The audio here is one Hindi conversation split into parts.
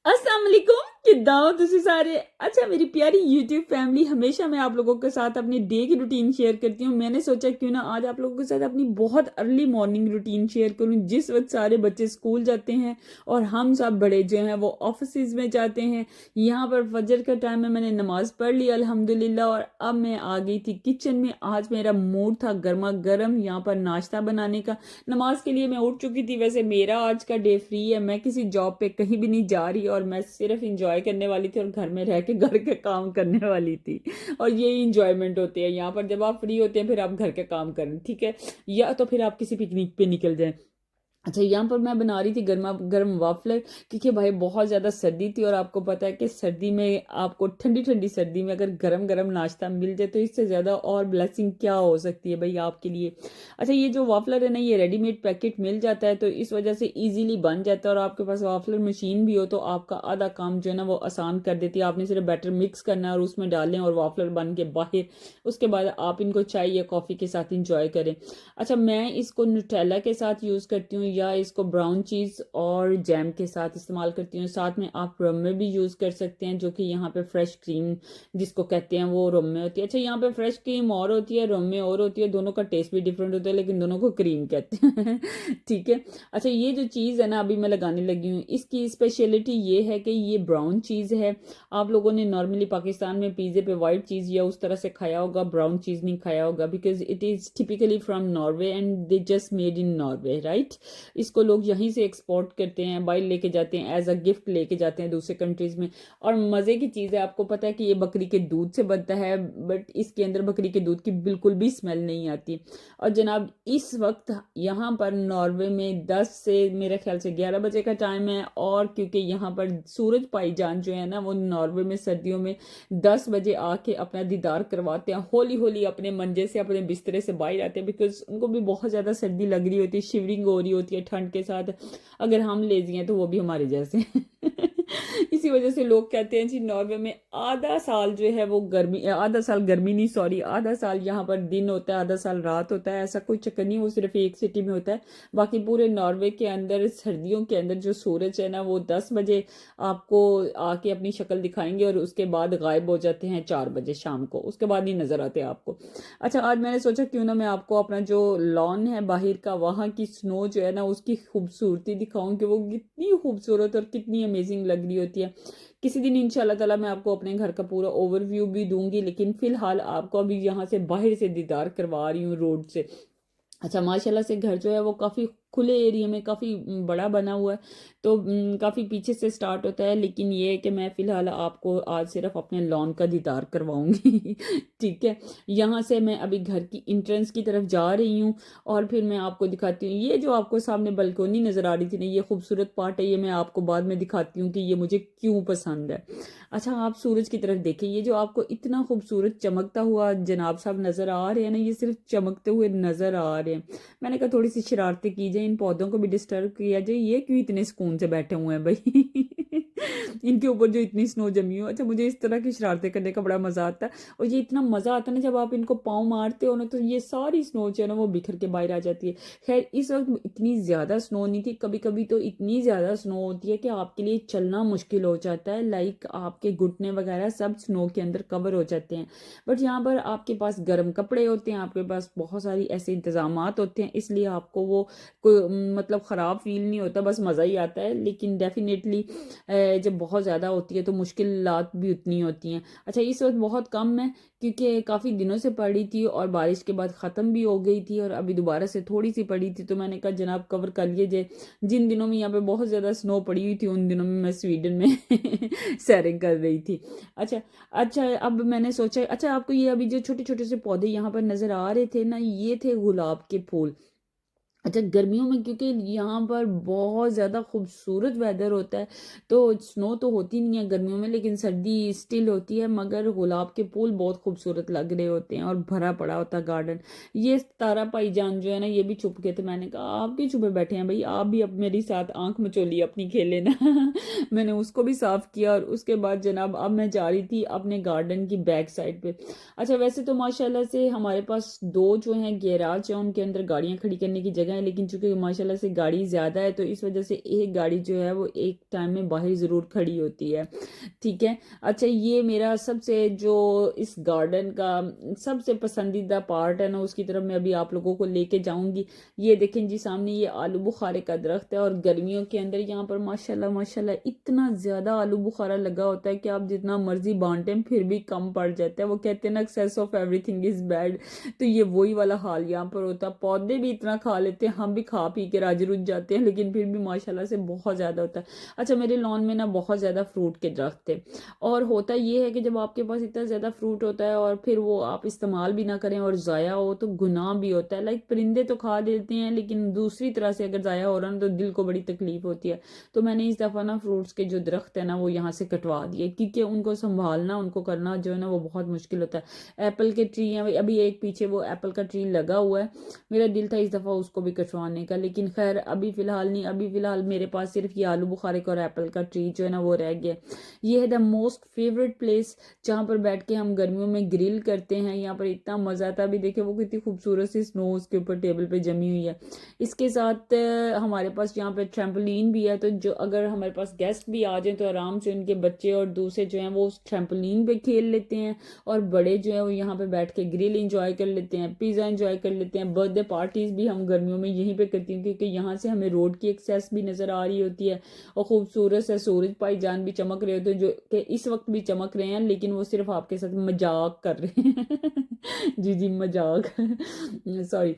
अस्सलाम वालेकुम, किद्दां हो तुसी सारे। अच्छा मेरी प्यारी यूट्यूब फैमिली, हमेशा मैं आप लोगों के साथ अपनी डे की रूटीन शेयर करती हूँ। मैंने सोचा क्यों ना आज आप लोगों के साथ अपनी बहुत अर्ली मॉर्निंग रूटीन शेयर करूँ, जिस वक्त सारे बच्चे स्कूल जाते हैं और हम सब बड़े जो हैं वो ऑफिस में जाते हैं। यहाँ पर फजर का टाइम है, मैंने नमाज पढ़ ली अल्हम्दुलिल्लाह और अब मैं आ गई थी किचन में। आज मेरा मूड था गर्मा गर्म यहाँ पर नाश्ता बनाने का। नमाज के लिए मैं उठ चुकी थी। वैसे मेरा आज का डे फ्री है, मैं किसी जॉब पे कहीं भी नहीं जा रही और मैं सिर्फ इंजॉय करने वाली थी और घर में रह के घर के काम करने वाली थी। और यही इंजॉयमेंट होती है यहाँ पर, जब आप फ्री होते हैं फिर आप घर के काम करें, ठीक है, या तो फिर आप किसी पिकनिक पे निकल जाएं। अच्छा यहाँ पर मैं बना रही थी गर्मा गर्म वाफलर, क्योंकि भाई बहुत ज़्यादा सर्दी थी और आपको पता है कि सर्दी में आपको ठंडी ठंडी सर्दी में अगर गरम गरम नाश्ता मिल जाए तो इससे ज़्यादा और ब्लेसिंग क्या हो सकती है भाई आपके लिए। अच्छा ये जो वाफलर है ना, ये रेडीमेड पैकेट मिल जाता है तो इस वजह से इजीली बन जाता है, और आपके पास वाफलर मशीन भी हो तो आपका आधा काम जो है ना वो आसान कर देती है। आपने सिर्फ बैटर मिक्स करना है और उसमें डालें और वाफलर बन के बाहर, उसके बाद आप इनको चाय या कॉफ़ी के साथ इंजॉय करें। अच्छा मैं इसको न्यूटेला के साथ यूज़ करती हूँ या इसको ब्राउन चीज़ और जैम के साथ इस्तेमाल करती हूँ। साथ में आप रम में भी यूज़ कर सकते हैं, जो कि यहाँ पे फ्रेश क्रीम जिसको कहते हैं वो रम में होती है। अच्छा यहाँ पे फ्रेश क्रीम और होती है, रम में और होती है, दोनों का टेस्ट भी डिफरेंट होता है लेकिन दोनों को क्रीम कहते हैं ठीक है। अच्छा ये जो चीज़ है ना अभी मैं लगाने लगी हूँ, इसकी स्पेशलिटी ये है कि ये ब्राउन चीज़ है। आप लोगों ने नॉर्मली पाकिस्तान में पिज़्ज़े पे वाइट चीज़ या उस तरह से खाया होगा, ब्राउन चीज़ नहीं खाया होगा, because it is typically from Norway and they just made in Norway, right. इसको लोग यहीं से एक्सपोर्ट करते हैं, बाहर लेके जाते हैं, एज अ गिफ्ट लेके जाते हैं दूसरे कंट्रीज में। और मज़े की चीज़ है, आपको पता है कि ये बकरी के दूध से बनता है, बट इसके अंदर बकरी के दूध की बिल्कुल भी स्मेल नहीं आती। और जनाब इस वक्त यहाँ पर नॉर्वे में 10 से मेरे ख्याल से 11 बजे का टाइम है, और क्योंकि यहाँ पर सूरज भाईजान जो है ना वो नॉर्वे में सर्दियों में 10 बजे आके अपना दीदार करवाते हैं, होली होली अपने मंजे से अपने बिस्तरे से बाहर आते हैं, बिकॉज उनको भी बहुत ज़्यादा सर्दी लग रही होती है, शिवरिंग हो रही होती है ठंड के साथ। अगर हम लेजी हैं तो वो भी हमारे जैसे हैं इसी वजह से लोग कहते हैं जी नॉर्वे में आधा साल जो है वो गर्मी, आधा साल गर्मी नहीं, सॉरी, आधा साल यहाँ पर दिन होता है आधा साल रात होता है। ऐसा कोई चक्कर नहीं, वो सिर्फ एक सिटी में होता है। बाकी पूरे नॉर्वे के अंदर सर्दियों के अंदर जो सूरज है ना वो 10 बजे आपको आके अपनी शक्ल दिखाएंगे और उसके बाद गायब हो जाते हैं 4 बजे शाम को, उसके बाद नहीं नजर आते आपको। अच्छा आज मैंने सोचा क्यों ना मैं आपको अपना जो लॉन है बाहर का, वहाँ की स्नो जो है ना उसकी खूबसूरती दिखाऊं कि वो कितनी खूबसूरत और कितनी अमेजिंग लग रही होती है। किसी दिन इंशाल्लाह ताला मैं आपको अपने घर का पूरा ओवरव्यू भी दूंगी, लेकिन फिलहाल आपको अभी यहाँ से बाहर से दीदार करवा रही हूँ रोड से। अच्छा माशाल्लाह से घर जो है वो काफ़ी खुले एरिया में काफ़ी बड़ा बना हुआ है, तो काफ़ी पीछे से स्टार्ट होता है, लेकिन ये है कि मैं फ़िलहाल आपको आज सिर्फ अपने लॉन का दीदार करवाऊंगी ठीक है। यहाँ से मैं अभी घर की इंट्रेंस की तरफ जा रही हूँ और फिर मैं आपको दिखाती हूँ। ये जो आपको सामने बलकोनी नज़र आ रही थी ना, ये खूबसूरत पार्ट है, ये मैं आपको बाद में दिखाती हूँ कि ये मुझे क्यों पसंद है। अच्छा आप सूरज की तरफ देखिए, ये जो आपको इतना खूबसूरत चमकता हुआ जनाब साहब नज़र आ रहे हैं ना, ये सिर्फ चमकते हुए नज़र आ रहे हैं। मैंने कहा थोड़ी सी शरारतें की जाए, इन पौधों को भी डिस्टर्ब किया जाए, ये क्यों इतने सुकून से बैठे हुए हैं भाई इनके ऊपर जो इतनी स्नो जमी हो। अच्छा मुझे इस तरह की शरारतें करने का बड़ा मज़ा आता है, और ये इतना मज़ा आता है ना जब आप इनको पाँव मारते हो ना तो ये सारी स्नो जो है ना वो बिखर के बाहर आ जाती है। खैर इस वक्त इतनी ज़्यादा स्नो नहीं थी, कभी कभी तो इतनी ज़्यादा स्नो होती है कि आपके लिए चलना मुश्किल हो जाता है, लाइक आपके घुटने वगैरह सब स्नो के अंदर कवर हो जाते हैं। बट यहाँ पर आपके पास गर्म कपड़े होते हैं, आपके पास बहुत सारी ऐसे इंतजाम होते हैं, इसलिए आपको वो कोई मतलब ख़राब फील नहीं होता, बस मज़ा ही आता है। लेकिन डेफिनेटली जब बहुत ज़्यादा होती है तो मुश्किलात भी उतनी होती हैं। अच्छा इस वक्त बहुत कम है क्योंकि काफ़ी दिनों से पड़ी थी और बारिश के बाद ख़त्म भी हो गई थी, और अभी दोबारा से थोड़ी सी पड़ी थी, तो मैंने कहा जनाब कवर कर लिए जे। जिन दिनों में यहाँ पे बहुत ज़्यादा स्नो पड़ी हुई थी उन दिनों में मैं स्वीडन में सैरिंग कर रही थी। अच्छा अच्छा अब मैंने सोचा, अच्छा आपको ये अभी जो छोटे छोटे से पौधे यहाँ पर नज़र आ रहे थे ना, ये थे गुलाब के फूल। अच्छा गर्मियों में क्योंकि यहाँ पर बहुत ज़्यादा खूबसूरत वेदर होता है, तो स्नो तो होती नहीं है गर्मियों में, लेकिन सर्दी स्टिल होती है, मगर गुलाब के फूल बहुत खूबसूरत लग रहे होते हैं और भरा पड़ा होता है गार्डन। ये तारा भाईजान जो है ना ये भी छुप गए थे, मैंने कहा आप भी छुपे बैठे हैं भाई, आप भी अब मेरी साथ आंख मचोली अपनी खेले ना मैंने उसको भी साफ किया, और उसके बाद जनाब अब मैं जा रही थी अपने गार्डन की बैक साइड पे। अच्छा वैसे तो माशाल्लाह से हमारे पास दो जो हैं गैराज है, उनके अंदर गाड़ियाँ खड़ी करने की जगह जगह है, लेकिन चूंकि माशाल्लाह से गाड़ी ज़्यादा है तो इस वजह से एक गाड़ी जो है वो एक टाइम में बाहर ज़रूर खड़ी होती है। ठीक है। अच्छा, ये मेरा सबसे जो इस गार्डन का सबसे पसंदीदा पार्ट है ना, उसकी तरफ मैं अभी आप लोगों को लेके जाऊंगी। ये देखें जी, सामने ये आलू बुखारे का दरख्त है और गर्मियों के अंदर यहाँ पर माशाल्लाह माशाल्लाह इतना ज़्यादा आलू बुखारा लगा होता है कि आप जितना मर्जी बांटें फिर भी कम पड़ जाता है। वो कहते हैं ना, excess of everything is bad. तो ये वही वाला हाल यहाँ पर होता है। पौधे भी इतना खा लेते हैं, हम भी खा पी के राजी रुझ जाते हैं, लेकिन फिर भी माशाल्लाह से बहुत ज़्यादा होता है। अच्छा, मेरे लॉन में ना बहुत ज़्यादा फ्रूट के दरख्त थे, और होता ये है कि जब आपके पास इतना ज़्यादा फ्रूट होता है और फिर वो आप इस्तेमाल भी ना करें और ज़ाया हो तो गुनाह भी होता है। लाइक परिंदे तो खा लेते हैं, लेकिन दूसरी तरह से अगर ज़ाया हो रहा है ना तो दिल को बड़ी तकलीफ होती है। तो मैंने इस दफ़ा ना फ्रूट्स के जो दरख्त है ना वो यहाँ से कटवा दिए, क्योंकि उनको संभालना, उनको करना जो है ना वो बहुत मुश्किल होता है। एप्पल के ट्री हैं, अभी एक पीछे वो एप्पल का ट्री लगा हुआ है, मेरा दिल था इस दफ़ा उसको भी कटवाने का, लेकिन खैर अभी फ़िलहाल नहीं। अभी फ़िलहाल मेरे पास सिर्फ ये आलू बुखारे का और एप्पल का ट्री जो है ना वो रह गया। ये है द मोस्ट फेवरेट प्लेस जहाँ पर बैठ के हम गर्मियों में ग्रिल करते हैं। यहाँ पर इतना मज़ा आता है। अभी देखिए वो कितनी खूबसूरत सी स्नो उसके ऊपर टेबल पे जमी हुई है। इसके साथ हमारे पास यहाँ पे ट्रैम्पोलिन भी है, तो जो अगर हमारे पास गेस्ट भी आ जाए तो आराम से उनके बच्चे और दूसरे जो हैं वो उस ट्रैम्पोलिन पे खेल लेते हैं, और बड़े जो है वो यहाँ पे बैठ के ग्रिल इंजॉय कर लेते हैं, पिज़्ज़ा इंजॉय कर लेते हैं। बर्थडे पार्टीज भी हम गर्मियों में यहीं पे करती हैं, क्योंकि यहाँ से हमें रोड की एक्सेस भी नज़र आ रही होती है और खूबसूरत से सूरज भाईजान भी चमक रहे होते हैं, जो कि इस वक्त भी चमक रहे हैं, लेकिन वो सिर्फ आपके साथ मजाक कर रहे हैं। जी जी, मजाक। सॉरी।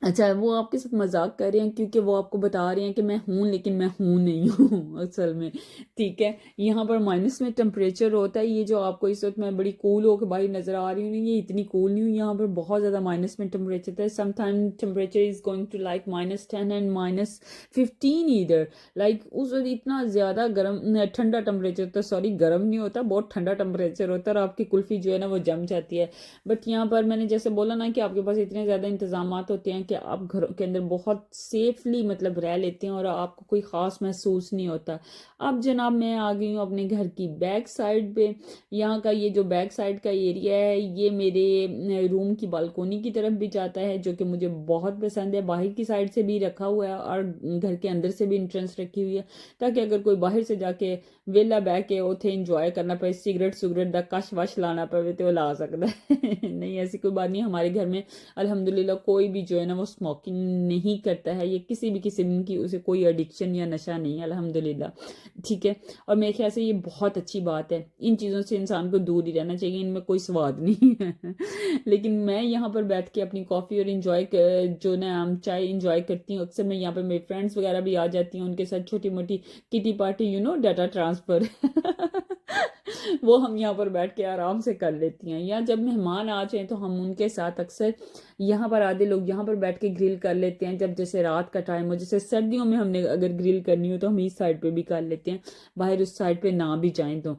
अच्छा, वो आपके साथ मजाक कर रहे हैं क्योंकि वो आपको बता रहे हैं कि मैं हूँ, लेकिन मैं हूँ नहीं हूँ असल में। ठीक है। यहाँ पर माइनस में टेम्परेचर होता है। ये जो आपको इस वक्त मैं बड़ी कूल होकर बाहर नज़र आ रही हूँ, ये इतनी कूल नहीं हुई। यहाँ पर बहुत ज़्यादा माइनस में टेम्परेचर है। Sometime temperature is going to like -10 and -15 इधर। लाइक उस वक्त इतना ज़्यादा गर्म ठंडा टेम्परेचर, तो सॉरी गर्म नहीं होता, बहुत ठंडा टेम्परेचर होता है और आपकी कुल्फ़ी जो है ना वो जम जाती है। बट यहाँ पर मैंने जैसे बोला ना कि आपके पास इतने ज़्यादा इंतजाम होते हैं कि आप घरों के अंदर बहुत सेफली मतलब रह लेते हैं और आपको कोई ख़ास महसूस नहीं होता। अब जनाब मैं आ गई हूँ अपने घर की बैक साइड पे। यहाँ का ये जो बैक साइड का एरिया है ये मेरे रूम की बालकोनी की तरफ भी जाता है, जो कि मुझे बहुत पसंद है। बाहर की साइड से भी रखा हुआ है और घर के अंदर से भी इंट्रेंस रखी हुई है, ताकि अगर कोई बाहर से जाके वेला बह के उथे इंजॉय करना पड़े, सिगरेट सुगरेट का कश वश लाना पड़े तो ला सकता है। नहीं, ऐसी कोई बात नहीं। हमारे घर में अल्हम्दुलिल्लाह कोई भी जो है ना वो स्मोकिंग नहीं करता है, ये किसी भी किस्म की उसे कोई एडिक्शन या नशा नहीं है अल्हम्दुलिल्लाह। ठीक है। और मेरे ख्याल से ये बहुत अच्छी बात है। इन चीज़ों से इंसान को दूर ही रहना चाहिए, इनमें कोई स्वाद नहीं है। लेकिन मैं यहाँ पर बैठ के अपनी कॉफ़ी और इंजॉय जो ना हम चाय इंजॉय करती हूँ। अक्सर मैं यहाँ पर मेरी फ्रेंड्स वगैरह भी आ जाती हैं, उनके साथ छोटी मोटी किटी पार्टी, डाटा ट्रांसफ़र। वो हम यहाँ पर बैठ के आराम से कर लेती हैं। या जब मेहमान आ जाएं तो हम उनके साथ अक्सर यहाँ पर आधे लोग यहाँ पर बैठ के ग्रिल कर लेते हैं। जब जैसे रात का टाइम हो, जैसे सर्दियों में हमने अगर ग्रिल करनी हो तो हम इस साइड पे भी कर लेते हैं, बाहर उस साइड पे ना भी जाएं तो।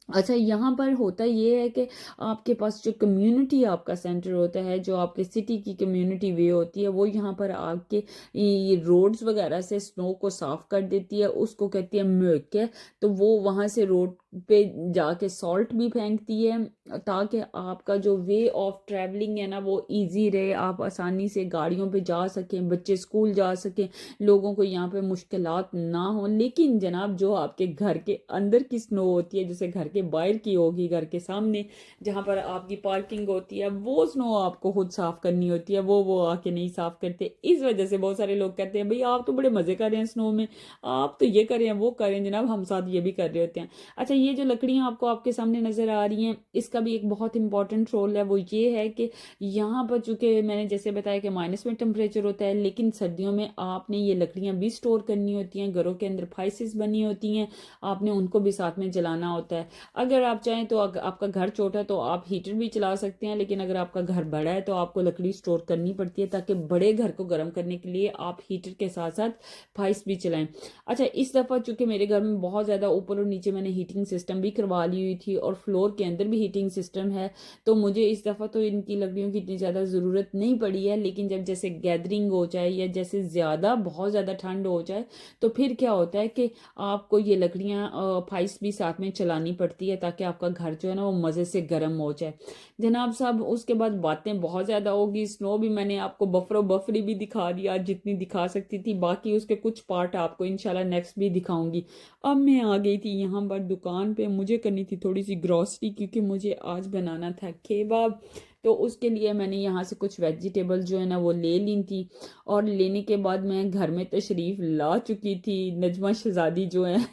अच्छा, यहाँ पर होता ये है कि आपके पास जो कम्युनिटी आपका सेंटर होता है, जो आपके सिटी की कम्युनिटी वे होती है, वो यहाँ पर आके ये रोड्स वगैरह से स्नो को साफ़ कर देती है, उसको कहती है म्योके। तो वो वहाँ से रोड पे जाके सॉल्ट भी फेंकती है, ताकि आपका जो वे ऑफ ट्रैवलिंग है ना वो इजी रहे, आप आसानी से गाड़ियों पे जा सकें, बच्चे स्कूल जा सकें, लोगों को यहाँ पे मुश्किलात ना हो। लेकिन जनाब जो आपके घर के अंदर की स्नो होती है, जैसे घर के बाहर की होगी, घर के सामने जहाँ पर आपकी पार्किंग होती है, वो स्नो आपको खुद साफ़ करनी होती है, वो आके नहीं साफ़ करते। इस वजह से बहुत सारे लोग कहते हैं भाई आप तो बड़े मज़े कर रहे हैं स्नो में, आप तो ये करें वो करें। जनाब हम साथ ये भी कर रहे होते हैं। अच्छा, ये जो लकड़ियाँ आपको आपके सामने नज़र आ रही हैं, इसका भी एक बहुत इंपॉर्टेंट रोल है। वो ये है कि यहाँ पर चूँकि मैंने जैसे बताया कि माइनस में टेम्परेचर होता है, लेकिन सर्दियों में आपने ये लकड़ियाँ भी स्टोर करनी होती हैं। घरों के अंदर फाइसेस बनी होती हैं, आपने उनको भी साथ में जलाना होता है। अगर आप चाहें तो आपका घर छोटा है तो आप हीटर भी चला सकते हैं, लेकिन अगर आपका घर बड़ा है तो आपको लकड़ी स्टोर करनी पड़ती है, ताकि बड़े घर को गर्म करने के लिए आप हीटर के साथ साथ फाइस भी चलाएं। अच्छा, इस दफ़ा चूँकि मेरे घर में बहुत ज़्यादा ऊपर और नीचे मैंने हीटिंग सिस्टम भी करवा ली हुई थी और फ्लोर के अंदर भी हीटिंग हीटिंग सिस्टम है, तो मुझे इस दफ़ा तो इनकी लकड़ियों की इतनी ज़्यादा ज़रूरत नहीं पड़ी है। लेकिन जब जैसे गैदरिंग हो जाए या जैसे ज़्यादा बहुत ज़्यादा ठंड हो जाए, तो फिर क्या होता है कि आपको ये लकड़ियाँ फाइस भी साथ में चलानी पड़ती है, ताकि आपका घर जो है ना वो मज़े से गर्म हो जाए। जनाब साहब, उसके बाद बातें बहुत ज़्यादा होगी। स्नो भी मैंने आपको बफरो बफरी भी दिखा दिया जितनी दिखा सकती थी, बाकी उसके कुछ पार्ट आपको इंशाल्लाह नेक्स्ट भी दिखाऊंगी। अब मैं आ गई थी यहाँ पर दुकान पे, मुझे करनी थी थोड़ी सी ग्रॉसरी, क्योंकि मुझे आज बनाना था केबाब। तो उसके लिए मैंने यहाँ से कुछ वेजिटेबल जो है ना वो ले ली थी, और लेने के बाद मैं घर में तशरीफ़ ला चुकी थी। नजमा शहजादी जो है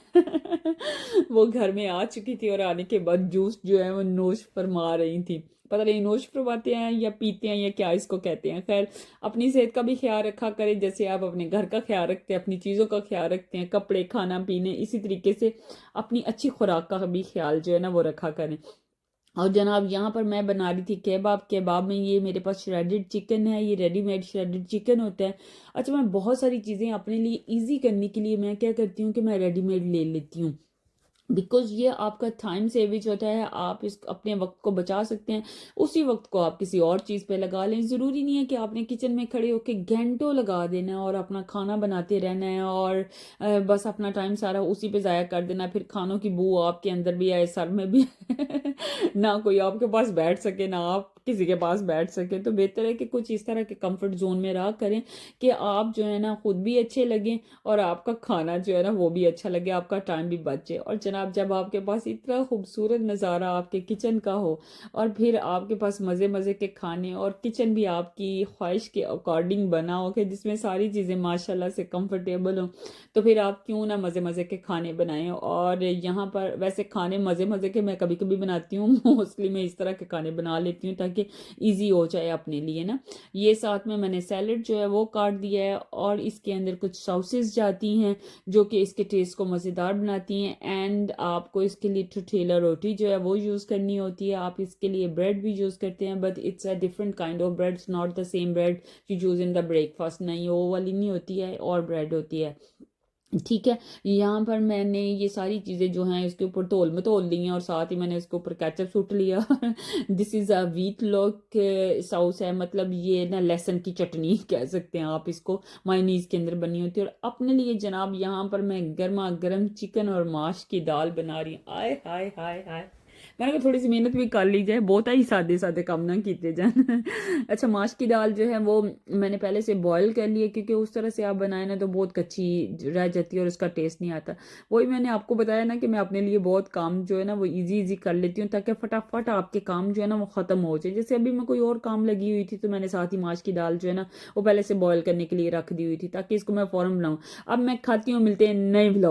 वो घर में आ चुकी थी, और आने के बाद जूस जो है वो नोश फरमा रही थी। पता नहीं नोश फरमाते हैं या पीते हैं या क्या इसको कहते हैं। खैर, अपनी सेहत का भी ख्याल रखा करें, जैसे आप अपने घर का ख्याल रखते हैं, अपनी चीज़ों का ख्याल रखते हैं, कपड़े, खाना पीने, इसी तरीके से अपनी अच्छी खुराक का भी ख्याल जो है ना वो रखा करें। और जनाब, यहाँ पर मैं बना रही थी केबाब। केबाब में ये मेरे पास श्रेडेड चिकन है, ये रेडीमेड श्रेडेड चिकन होता है। अच्छा, मैं बहुत सारी चीज़ें अपने लिए ईजी करने के लिए मैं क्या करती हूँ कि मैं रेडीमेड ले लेती हूँ, बिकॉज ये आपका टाइम सेविज होता है। आप इस अपने वक्त को बचा सकते हैं, उसी वक्त को आप किसी और चीज़ पे लगा लें। ज़रूरी नहीं है कि आपने किचन में खड़े होकर घंटों लगा देना है और अपना खाना बनाते रहना है, और बस अपना टाइम सारा उसी पे ज़ाया कर देना, फिर खानों की बू आपके अंदर भी आए, सर में भी ना कोई आपके पास बैठ सके, ना आप किसी के पास बैठ सके। तो बेहतर है कि कुछ इस तरह के कंफर्ट जोन में रहा करें कि आप जो है ना खुद भी अच्छे लगें, और आपका खाना जो है ना वो भी अच्छा लगे, आपका टाइम भी बचे। और जनाब, जब आपके पास इतना खूबसूरत नज़ारा आपके किचन का हो, और फिर आपके पास मज़े मज़े के खाने, और किचन भी आपकी ख्वाहिश के अकॉर्डिंग बना हो, कि जिसमें सारी चीज़ें माशाल्लाह से कंफर्टेबल हो, तो फिर आप क्यों ना मज़े मज़े के खाने बनाएं। और यहाँ पर वैसे खाने मज़े मज़े के मैं कभी कभी बनाती हूँ, मोस्टली मैं इस तरह के खाने बना लेती हूँ ताकि ईजी हो जाए अपने लिए ना। ये साथ में मैंने सैलड जो है वो काट दिया है, और इसके अंदर कुछ सॉसेस जाती हैं जो कि इसके टेस्ट को मज़ेदार बनाती हैं। एंड आपको इसके लिए टोटेला रोटी जो है वो यूज़ करनी होती है। आप इसके लिए ब्रेड भी यूज़ करते हैं, but it's a different kind of bread, not the same bread you use in the breakfast. नहीं, वो वाली नहीं होती है, और ब्रेड होती है। ठीक है, यहाँ पर मैंने ये सारी चीज़ें जो हैं इसके ऊपर तोल में तोल ली हैं, और साथ ही मैंने इसके ऊपर केचप सूट लिया। This is a wheat lock sauce है, मतलब ये ना लहसुन की चटनी कह सकते हैं आप इसको, मायोनीज के अंदर बनी होती है। और अपने लिए जनाब यहाँ पर मैं गर्मा गर्म चिकन और माश की दाल बना रही हूँ। आय हाय हाय हाय, मैंने कहा थोड़ी सी मेहनत भी कर ली जाए, बहुत ही सादे सादे काम ना कीते जान। अच्छा, माश की दाल जो है वो मैंने पहले से बॉईल कर ली है, क्योंकि उस तरह से आप बनाए ना तो बहुत कच्ची रह जाती है और उसका टेस्ट नहीं आता। वही मैंने आपको बताया ना कि मैं अपने लिए बहुत काम जो है ना वो इजी इजी कर लेती हूँ, ताकि फटाफट आपके काम जो है ना वो ख़त्म हो जाए। जैसे अभी मैं कोई और काम लगी हुई थी, तो मैंने साथ ही माश की दाल जो है ना वो पहले से बॉयल करने के लिए रख दी हुई थी, ताकि इसको मैं फ़ौरन बनाऊँ। अब मैं खाती हूँ, मिलते हैं नए व्लॉग।